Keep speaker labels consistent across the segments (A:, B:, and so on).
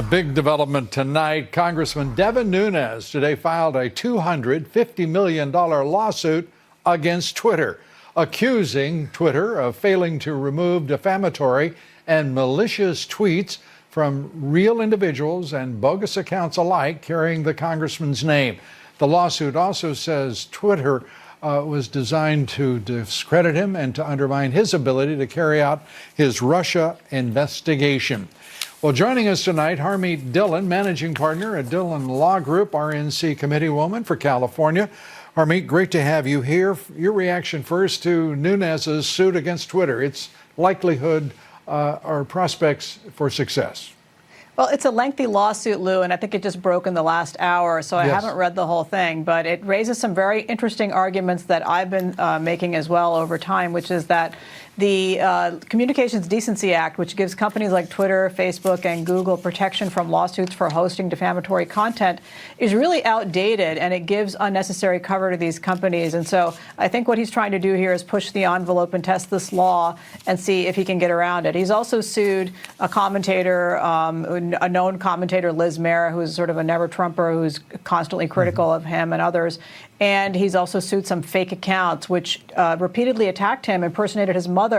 A: A big development tonight. Congressman Devin Nunes today filed a $250 million lawsuit against Twitter, accusing Twitter of failing to remove defamatory and malicious tweets from real individuals and bogus accounts alike carrying the congressman's name. The lawsuit also says Twitter was designed to discredit him and to undermine his ability to carry out his Russia investigation. Well, joining us tonight, Harmeet Dhillon, managing partner at Dhillon Law Group, RNC committeewoman for California. Harmeet, great to have you here. Your reaction first to Nunes' suit against Twitter, its likelihood or prospects for success.
B: Well, it's a lengthy lawsuit, Lou, and I think it just broke in the last hour, so I haven't read the whole thing. But it raises some very interesting arguments that I've been making as well over time, which is that the Communications Decency Act, which gives companies like Twitter, Facebook, and Google protection from lawsuits for hosting defamatory content, is really outdated, and it gives unnecessary cover to these companies. And so I think what he's trying to do here is push the envelope and test this law and see if he can get around it. He's also sued a commentator, a known commentator, Liz Mayer, who's sort of a never-Trumper, who's constantly critical of him and others. And he's also sued some fake accounts, which repeatedly attacked him, impersonated his mother,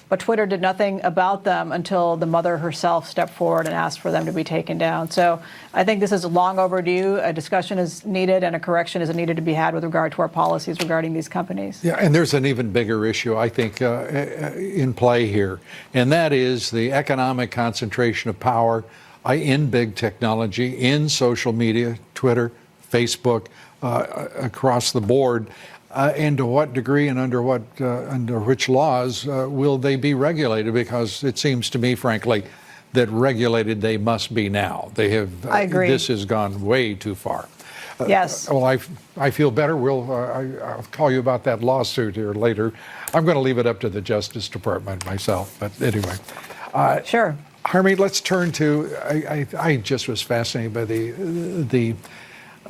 B: but Twitter did nothing about them until the mother herself stepped forward and asked for them to be taken down. So I think this is long overdue. A discussion is needed and a correction is needed to be had with regard to our policies regarding these companies. Yeah,
A: and there's an even bigger issue, I think, in play here, and that is the economic concentration of power in big technology, in social media, Twitter, Facebook, across the board, and to what degree and under which laws will they be regulated? Because it seems to me, frankly, that regulated they must be now. They have.
B: I agree.
A: This has gone way too far.
B: Yes.
A: Well, I feel better. I'll call you about that lawsuit here later. I'm going to leave it up to the Justice Department myself. But anyway.
B: Sure.
A: Harmeet, let's turn to. I just was fascinated by the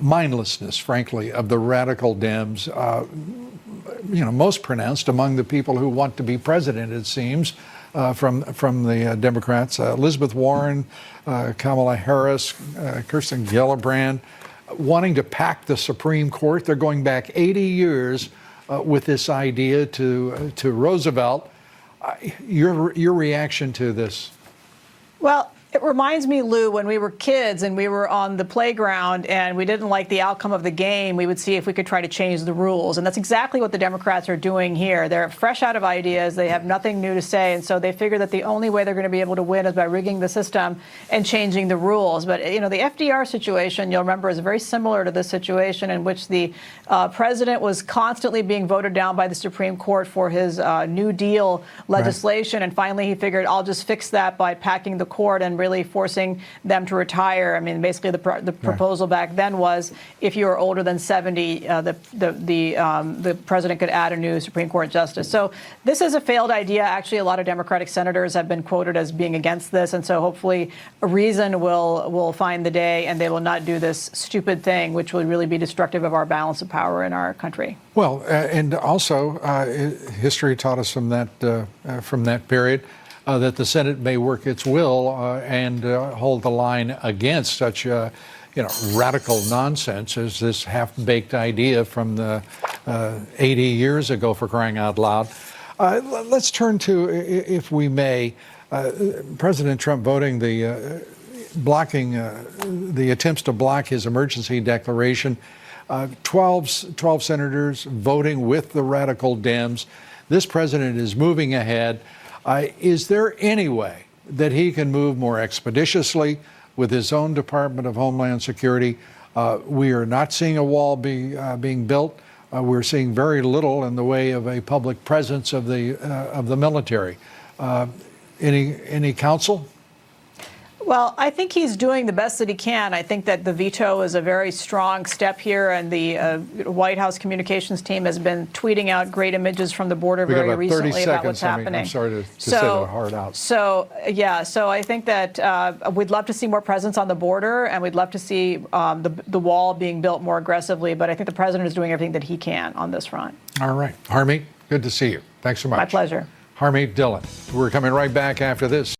A: mindlessness, frankly, of the radical Dems, most pronounced among the people who want to be president, it seems, from the Democrats. Elizabeth Warren, Kamala Harris, Kirsten Gillibrand, wanting to pack the Supreme Court. They're going back 80 years with this idea to Roosevelt. Your reaction to this?
B: Well, it reminds me, Lou, when we were kids and we were on the playground and we didn't like the outcome of the game, we would see if we could try to change the rules. And that's exactly what the Democrats are doing here. They're fresh out of ideas. They have nothing new to say. And so they figure that the only way they're going to be able to win is by rigging the system and changing the rules. But, the FDR situation, you'll remember, is very similar to this situation in which the president was constantly being voted down by the Supreme Court for his New Deal legislation. Right. And finally, he figured, I'll just fix that by packing the court and really forcing them to retire. I mean, basically, the proposal back then was if you were older than 70, the president could add a new Supreme Court justice. So this is a failed idea. Actually, a lot of Democratic senators have been quoted as being against this, and so hopefully a reason will find the day, and they will not do this stupid thing, which will really be destructive of our balance of power in our country. Well,
A: and also, history taught us from that period. That the Senate may work its will and hold the line against such, radical nonsense as this half-baked idea from the 80 years ago, for crying out loud. Let's turn to, if we may, President Trump voting blocking the attempts to block his emergency declaration. 12 senators voting with the radical Dems. This president is moving ahead. Is there any way that he can move more expeditiously with his own Department of Homeland Security? We are not seeing a wall being built. We're seeing very little in the way of a public presence of the military. Any counsel?
B: Well, I think he's doing the best that he can. I think that the veto is a very strong step here, and the White House communications team has been tweeting out great images from the border very recently about what's happening.
A: I'm sorry to say that hard out.
B: So I think that we'd love to see more presence on the border, and we'd love to see the wall being built more aggressively. But I think the president is doing everything that he can on this front.
A: All right. Harmeet, good to see you. Thanks so much.
B: My pleasure.
A: Harmeet Dhillon. We're coming right back after this.